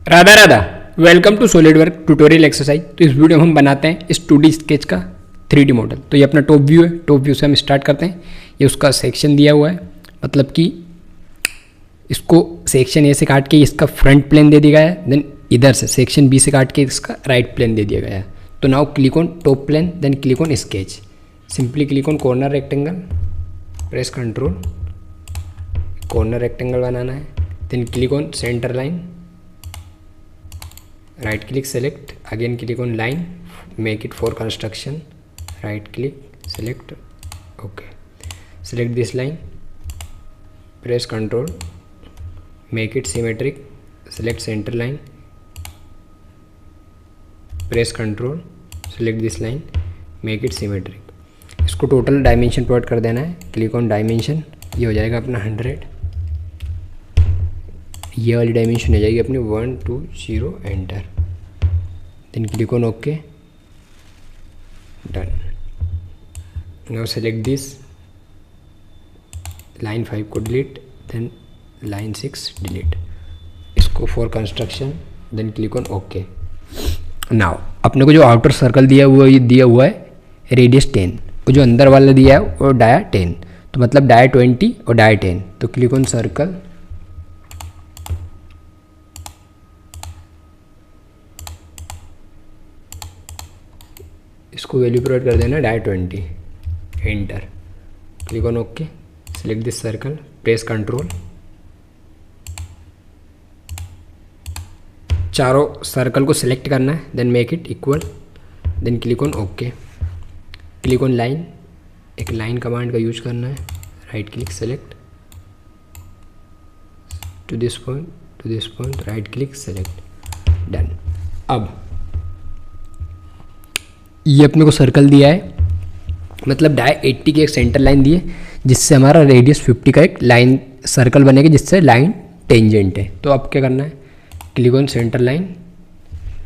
Radha Radha, welcome to SolidWork tutorial exercise. तो इस video में हम बनाते हैं इस 2D स्केच का 3D मॉडल। तो ये अपना टॉप व्यू है, टॉप व्यू से हम स्टार्ट करते हैं। ये उसका सेक्शन दिया हुआ है, मतलब कि इसको सेक्शन ए से काट के इसका फ्रंट प्लेन दे दिया गया है। देन इधर से सेक्शन बी से काट के इसका राइट प्लेन दे दिया गया है। तो now click on top plane, then click on sketch, simply click on corner rectangle, press control, corner rectangle बनाना है। Then click on centre line, right click select, again click on line, make it for construction, right click select, okay, select this line, press control, make it symmetric, select center line, press control, select this line, make it symmetric। इसको total dimension provide कर देना है। Click on dimension, ये हो जाएगा अपना 100, ये वाली डायमेंशन हो जाएगी अपनी 120, enter, then click on okay, done. Now select this line 5 को डिलीट, देन लाइन 6 डिलीट, इसको for construction, then click on okay. Now अपने को जो आउटर सर्कल दिया हुआ है रेडियस 10, और जो अंदर वाला दिया है वो डाया 10, तो मतलब डाया 20 और डाया 10। तो क्लिक ऑन सर्कल, इसको वैल्यू प्रोवाइड कर देना dia 20, enter, click on okay, select this circle, press control, चारों सर्कल को सिलेक्ट करना है, then make it equal, then click on okay, click on line, एक लाइन कमांड का यूज करना है, right click select to this point, right click select, done. अब ये अपने को सर्कल दिया है, मतलब डाया 80 की एक सेंटर लाइन दी है, जिससे हमारा रेडियस 50 का एक लाइन सर्कल बनेगा, जिससे लाइन टेंजेंट है। तो अब क्या करना है, क्लिक ऑन सेंटर लाइन,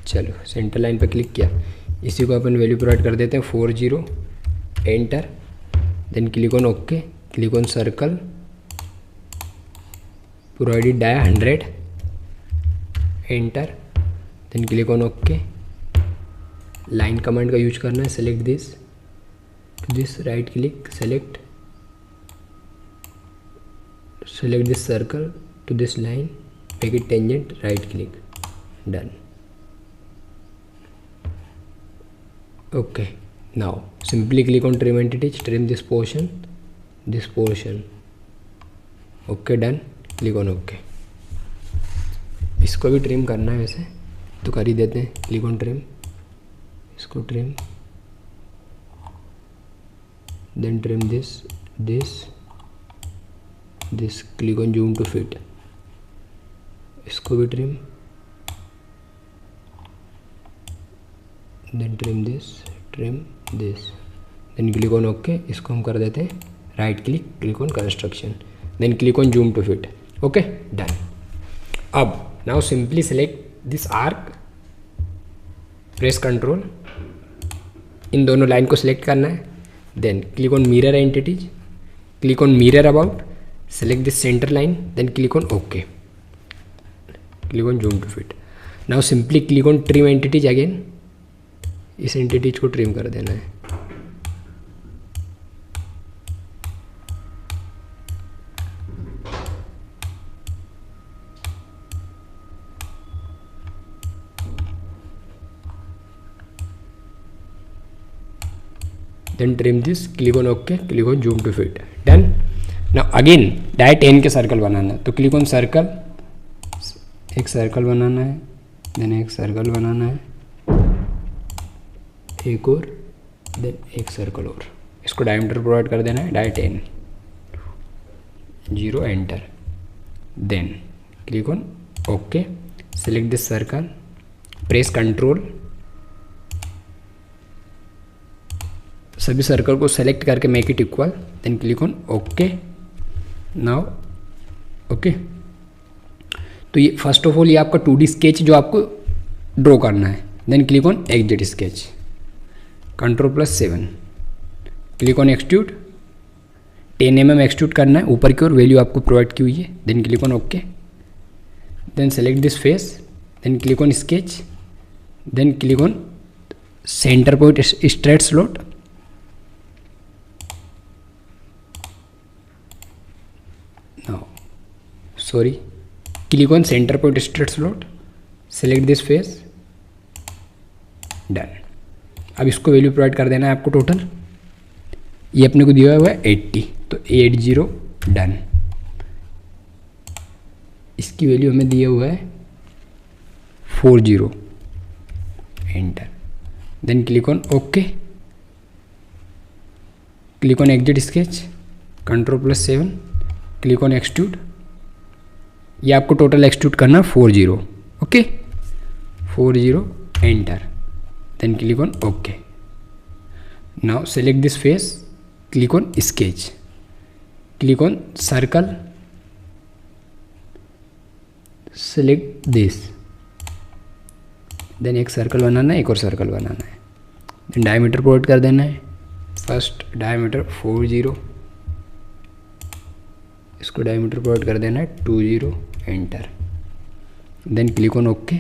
चलो सेंटर लाइन पर क्लिक किया, इसी को अपन वैल्यू प्रोवाइड कर देते हैं 40, enter, then click on okay, click on circle, provided dia 100, enter, then click on okay, line command का यूज करना है, select this right click select this circle to this line, make it tangent, right click, done, okay. Now simply click on trim entities, trim this portion, okay, done, click on okay. इसको भी trim करना है, वैसे तो कर ही देते हैं, क्लिक ऑन ट्रिम, इसको trim, then trim this, click on zoom to fit, इसको भी trim, then trim this, then click on okay. इसको हम कर देते हैं right click on construction, then click on zoom to fit, okay, done. अब now simply select this arc, press control, इन दोनों लाइन को सिलेक्ट करना है, then click on mirror entities, click on mirror about, select this centre line, then click on okay, click on zoom to fit. Now simply click on trim entities, again इस entities को trim कर देना है, then trim this, click on OK, click on zoom to fit, done। now again dia 10 के circle बनाना है, तो click on circle, एक सर्कल बनाना है, देन एक सर्कल बनाना है, एक और, देन एक सर्कल और, इसको डायमीटर प्रोवाइड कर देना है dia 10, 0, enter, then click on OK, select this circle, press control, सभी सर्कल को सेलेक्ट करके make it equal, then click on okay. Now okay, तो ये फर्स्ट ऑफ ऑल ये आपका 2D स्केच जो आपको ड्रॉ करना है, then click on exit sketch, Ctrl+7, click on extrude, 10 mm extrude करना है, ऊपर की ओर वैल्यू आपको प्रोवाइड की हुई है, then click on okay, then select this face, then click on sketch, then click on center point straight slot. Now click on center point straight slot, select this face, done. अब इसको value provide कर देना है आपको total. ये अपने को दिया हुआ है 80, तो 80 डन। इसकी वैल्यू हमें दिया हुआ है 40, enter, then click on okay, click on exit sketch, Ctrl+7, click on extrude. ये आपको टोटल एक्सट्रूड करना 40, okay, 40, enter, then click on OK. Now select this face, click on sketch, click on circle, select this, then एक circle बनाना है, एक और circle बनाना है, then डायमीटर प्रोवाइड कर देना है। फर्स्ट डायमीटर 40, इसको डायमीटर प्रोवाइड कर देना है 20, enter, then click on okay.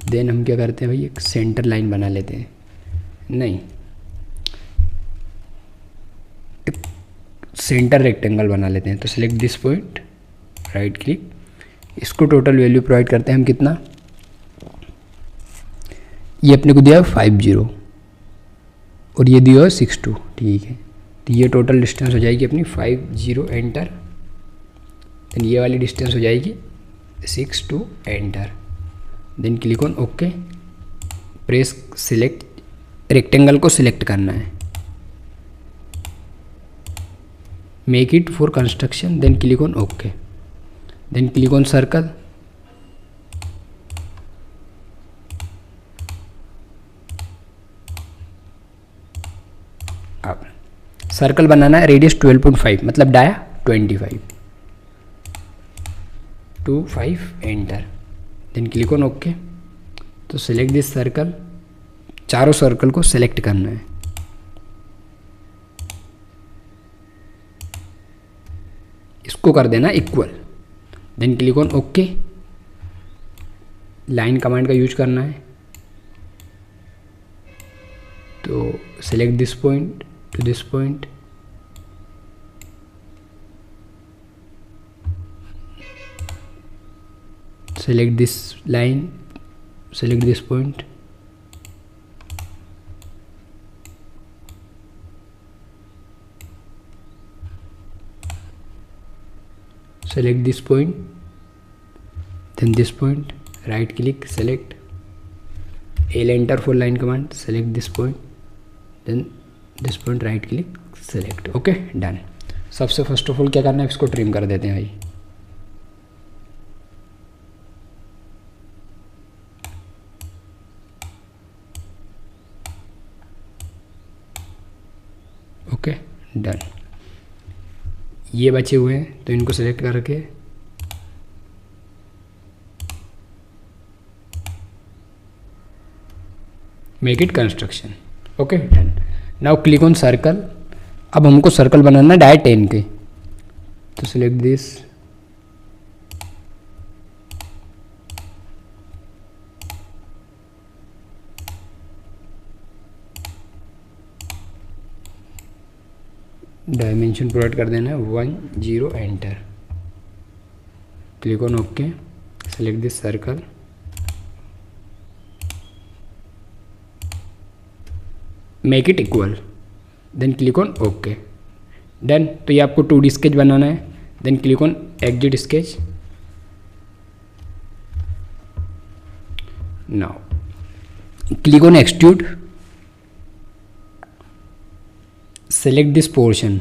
Then हम क्या करते हैं भाई, एक सेंटर लाइन बना लेते हैं, नहीं एक सेंटर रेक्टेंगल बना लेते हैं। तो select this point, right click, इसको टोटल वैल्यू प्रोवाइड करते हैं हम कितना, ये अपने को दिया है 50 और ये दिया है 62, ठीक है। तो ये टोटल डिस्टेंस हो जाएगी अपनी 50, एंटर, देन ये वाली डिस्टेंस हो जाएगी 62, enter, then click on okay, press select, rectangle को सिलेक्ट करना है, make it for construction, then click on okay, then click on circle, अब सर्कल बनाना है, रेडियस 12.5 मतलब dia 25, enter, then click on okay. तो सिलेक्ट दिस सर्कल, चारों circle को सिलेक्ट करना है, इसको कर देना equal, then click on okay. Line command का यूज करना है, तो select this point to this point, select this line, select this point, select this point, then this point, right click, select, L enter for line command, select this point, then this point, right click, select, okay, done। सबसे first of all क्या करना है, इसको trim कर देते हैं भाई, okay, done. ये बचे हुए हैं तो इनको सेलेक्ट करके make it construction, okay, done. Now click on circle. अब हमको सर्कल बनाना है डाय 10 के, तो सिलेक्ट दिस, डायमेंशन प्रोवाइड कर देना है 10, enter, click on okay, select this circle, make it equal, then click on okay, done. तो ये आपको 2D स्केच बनाना है, then click on exit sketch. Now click on extrude, select this portion,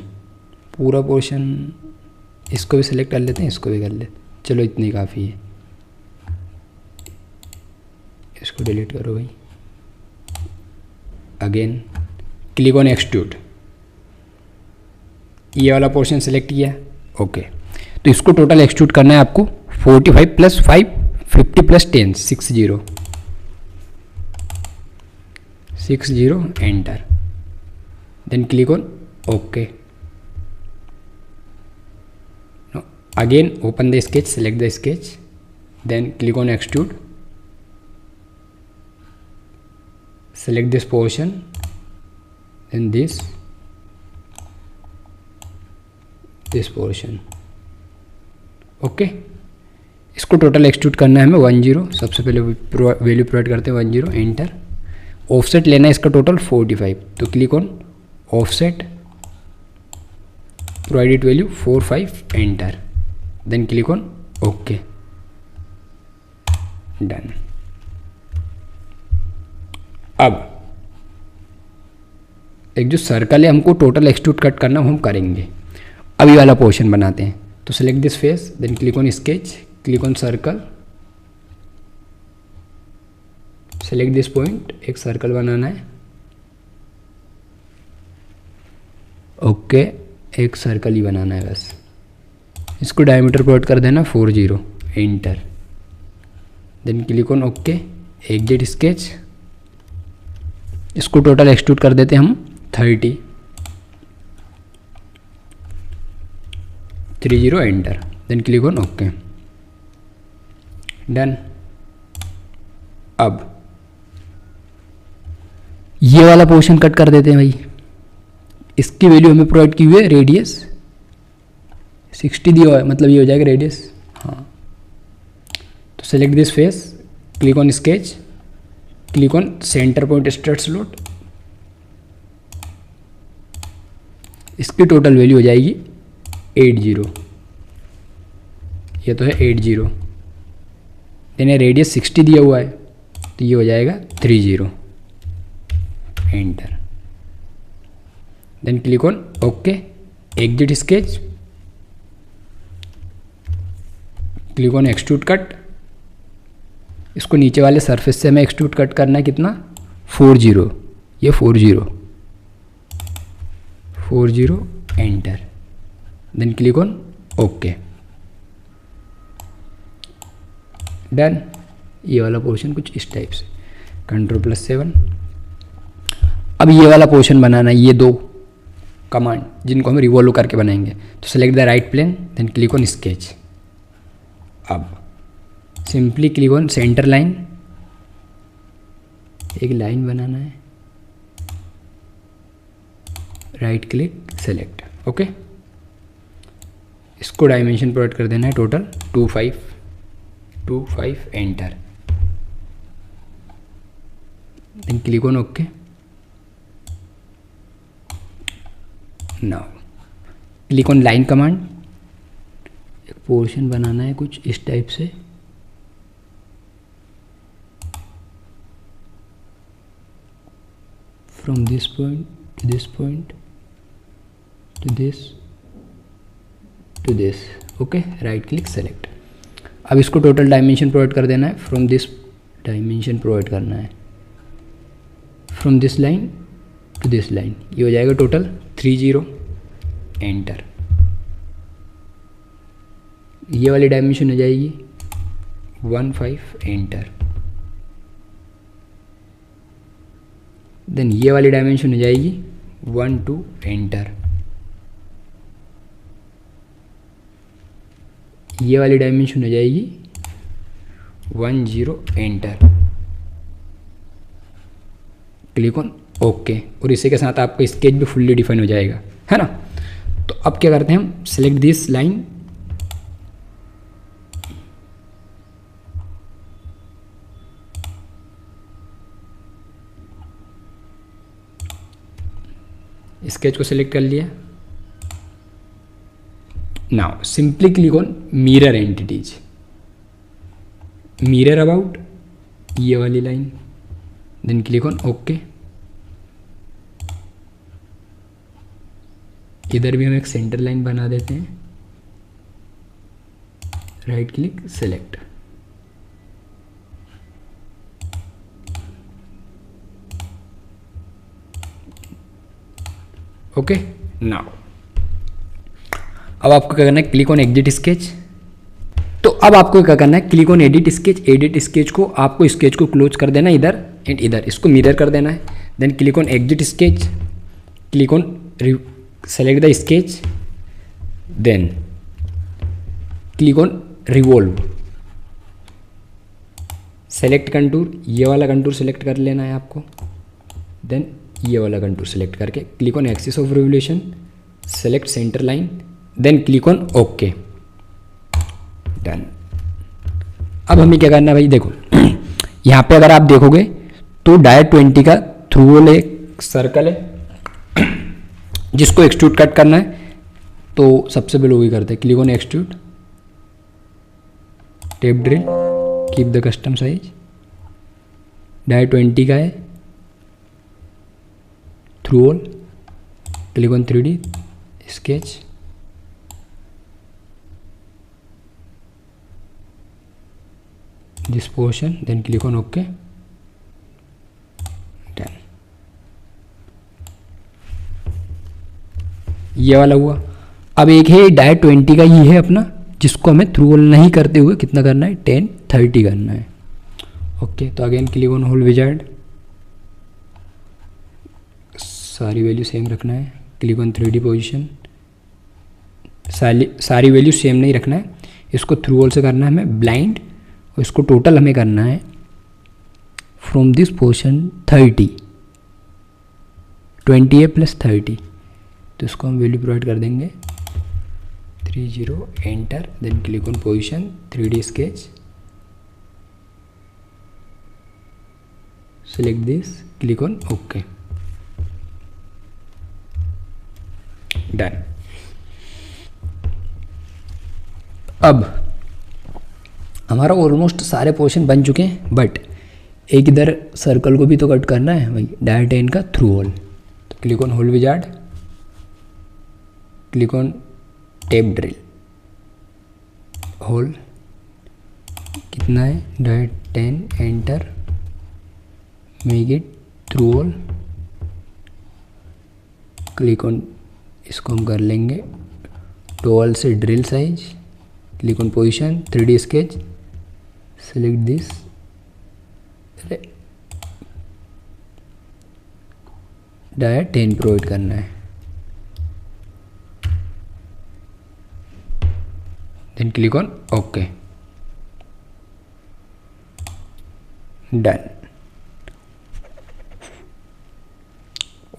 पूरा portion, इसको भी सिलेक्ट कर लेते हैं, इसको भी कर लेते, चलो इतनी काफ़ी है, इसको डिलीट करो भाई। अगेन क्लिक ऑन एक्सट्रूड, ये वाला पोर्शन सेलेक्ट किया, ओके। तो इसको टोटल एक्सट्रूड करना है आपको 45 + 5 50 + 10 60, enter, then click on OK. Now again open the sketch, select the sketch, then click on extrude, select this portion, then this portion. Okay, इसको total extrude करना है हमें 10. सबसे पहले वैल्यू प्रोवाइड करते हैं 10, एंटर. ऑफसेट लेना है इसका टोटल 45, तो click on offset, provided value 45, enter. Then click on okay, done. अब एक जो सर्कल है हमको टोटल एक्सट्रूड कट करना हम करेंगे. अब ये वाला पोर्शन बनाते हैं. तो select this face, then click on sketch, click on circle, select this point. एक सर्कल बनाना है. ओके, एक सर्कल ही बनाना है बस. इसको डायमीटर प्लॉट कर देना 40, enter. Then click on okay, exit sketch. इसको टोटल एक्सट्रूड कर देते हैं हम 30, enter. Then click on okay, done. अब ये वाला पोर्शन कट कर देते हैं भाई. इसकी वैल्यू हमें प्रोवाइड की हुई है रेडियस 60 दिया हुआ है, मतलब ये हो जाएगा रेडियस. हाँ, तो select this face, click on sketch, click on centre point start slot. इसकी टोटल वैल्यू हो जाएगी 80. ये तो है 80. देन रेडियस 60 दिया हुआ है, तो ये हो जाएगा 30, enter. Then click on okay, exit sketch, click on extrude cut. इसको नीचे वाले सरफेस से हमें एक्सट्रूड कट करना है. कितना? 40. ये 40, enter. Then click on okay, done. ये वाला पोर्शन कुछ इस टाइप से, Ctrl+7. अब ये वाला पोर्शन बनाना है, ये 2 कमांड जिनको हम रिवॉल्व करके बनाएंगे. तो select the right plane, then click on sketch. अब simply click on centre line, एक लाइन बनाना है. Right click, select. ओके, इसको डायमेंशन प्रोवाइड कर देना है total 25, enter. Then click on okay. Now click on line command. एक portion बनाना है कुछ इस टाइप से. From this point to this point to this. Okay, right click, select. अब इसको टोटल डायमेंशन प्रोवाइड कर देना है. फ्रॉम दिस डायमेंशन प्रोवाइड करना है from this line to this line. ये हो जाएगा टोटल 30, एंटर. ये वाली डायमेंशन हो जाएगी 15, एंटर. देन ये वाली डायमेंशन हो जाएगी 12, एंटर. ये वाली डायमेंशन हो जाएगी 10, एंटर. Click on okay. और इसी के साथ आपका स्केच भी फुल्ली डिफाइन हो जाएगा, है ना. तो अब क्या करते हैं हम, सेलेक्ट दिस लाइन, स्केच को सिलेक्ट कर लिया. Now simply click on mirror entities, mirror about ये वाली line. Then click on okay. इधर भी हम एक सेंटर लाइन बना देते हैं. Right click, select. Okay, now अब आपको क्या करना है, क्लिक ऑन एग्जिट स्केच. तो अब आपको क्या करना है, click on edit sketch. Edit sketch को आपको स्केच को क्लोज कर देना इधर एंड इधर, इसको मिरर कर देना है. Then click on exit sketch, click on select the sketch, then click on revolve. Select contour, ये वाला कंटूर सेलेक्ट कर लेना है आपको, देन ये वाला कंटूर सेलेक्ट करके click on axis of revolution, select center line, then click on okay, done. अब हमें क्या करना है भाई, देखो यहाँ पे अगर आप देखोगे तो डायरेक्ट 20 का थ्रू होल एक सर्कल है जिसको एक्सट्रूड कट करना है, तो सबसे पहले वही करते हैं, click on extrude, tap drill, keep the custom size, direct 20 का है, through hole, click on 3D sketch, this portion, then click on OK, done। ये वाला हुआ। अब एक है डायरेक्ट 20 का, ये है अपना जिसको हमें थ्रू होल नहीं करते हुए कितना करना है, 10 30 करना है। ओके, तो again click on hole wizard, सारी वैल्यू सेम रखना है, क्लिक ऑन 3D पोजीशन, सारी वैल्यू सेम नहीं रखना है, इसको थ्रू होल से करना है हमें ब्लाइंड, और इसको टोटल हमें करना है फ्रॉम दिस पोर्शन 30, 20 है प्लस 30, तो इसको हम वैल्यू प्रोवाइड कर देंगे 30, enter, then click on position, 3D sketch, select this, click on okay, done. अब हमारा ऑलमोस्ट सारे पोर्शन बन चुके हैं, बट एक इधर सर्कल को भी तो कट करना है भाई, डायरेक्ट 10 का थ्रू होल, तो click on hole wizard, click on tap drill, hole कितना है, direct 10, enter, make it through hole, click on, इसको हम कर लेंगे 12 से drill size, click on position, 3D sketch, select this, direct 10 provide करना है, then click on okay, done.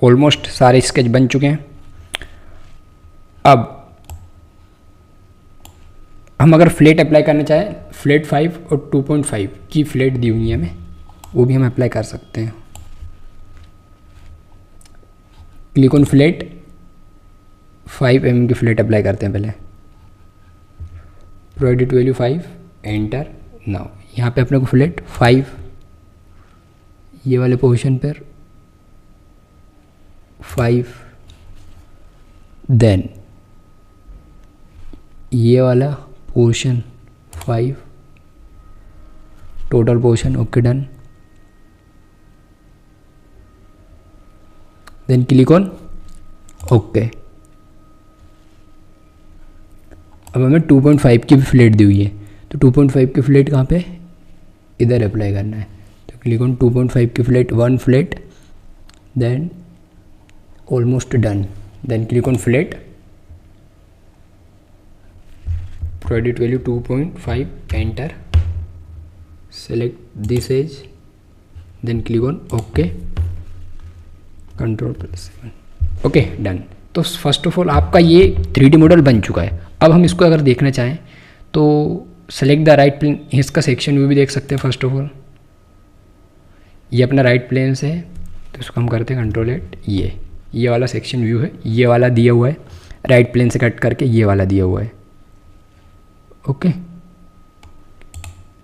Almost सारे स्केच बन चुके हैं। अब हम अगर फ्लैट अप्लाई करना चाहें, फ्लैट 5 और 2.5 की फ्लैट दी हुई है हमें, वो भी हम अप्लाई कर सकते हैं। क्लिक ऑन फ्लैट, 5 mm की फ्लैट अप्लाई करते हैं पहले, प्रोवाइडेड वैल्यू 5, एंटर, नाउ यहाँ पे अपने को फ्लैट 5 ये वाले पोजीशन पर 5, देन ये वाला portion 5, total portion, okay done, then click on okay. अब हमें 2.5 की भी फ्लैट दी हुई है, तो 2.5 की फ्लैट कहाँ पे, इधर अप्लाई करना है, तो क्लिक ऑन 2.5 की flat, 1 flat, then almost done, then click on flat, provided value 2.5, enter, select this edge, then click on okay, Ctrl+7, okay done. तो फर्स्ट ऑफ ऑल आपका ये 3D मॉडल बन चुका है। अब हम इसको अगर देखना चाहें तो सेलेक्ट द राइट प्लेन, इसका सेक्शन व्यू भी देख सकते हैं। फर्स्ट ऑफ ऑल ये अपना राइट प्लेन से है, तो इसको हम करते हैं Ctrl+8, ये वाला सेक्शन व्यू है, ये वाला दिया हुआ है, राइट प्लेन से कट करके ये वाला दिया हुआ है, ओके।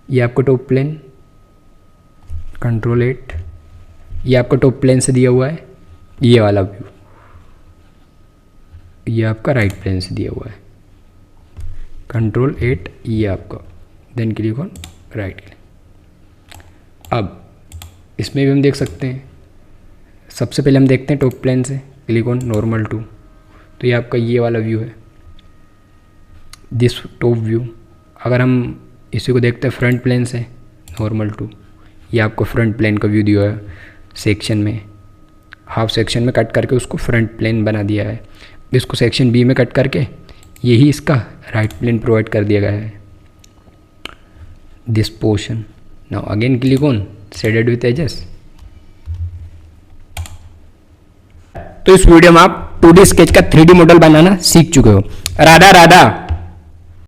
ये आपको टॉप प्लेन, Ctrl+8, ये आपको टॉप प्लेन से दिया हुआ है, ये वाला व्यू, ये आपका राइट प्लेन से दिया हुआ है, Ctrl+8, ये आपका, then click on right click. अब इसमें भी हम देख सकते हैं, सबसे पहले हम देखते हैं टॉप प्लेन से, क्लिक ऑन नॉर्मल टू, तो ये आपका ये वाला व्यू है, दिस टॉप व्यू। अगर हम इसी को देखते हैं फ्रंट प्लेन से, नॉर्मल टू, ये आपको फ्रंट प्लेन का व्यू दिया है, सेक्शन में, हाफ सेक्शन में कट करके उसको फ्रंट प्लेन बना दिया है। इसको सेक्शन बी में कट करके यही इसका राइट प्लेन प्रोवाइड कर दिया गया है, this portion, now again click on shaded with edges. तो इस वीडियो में आप 2D स्केच का 3D मॉडल बनाना सीख चुके हो। राधा राधा।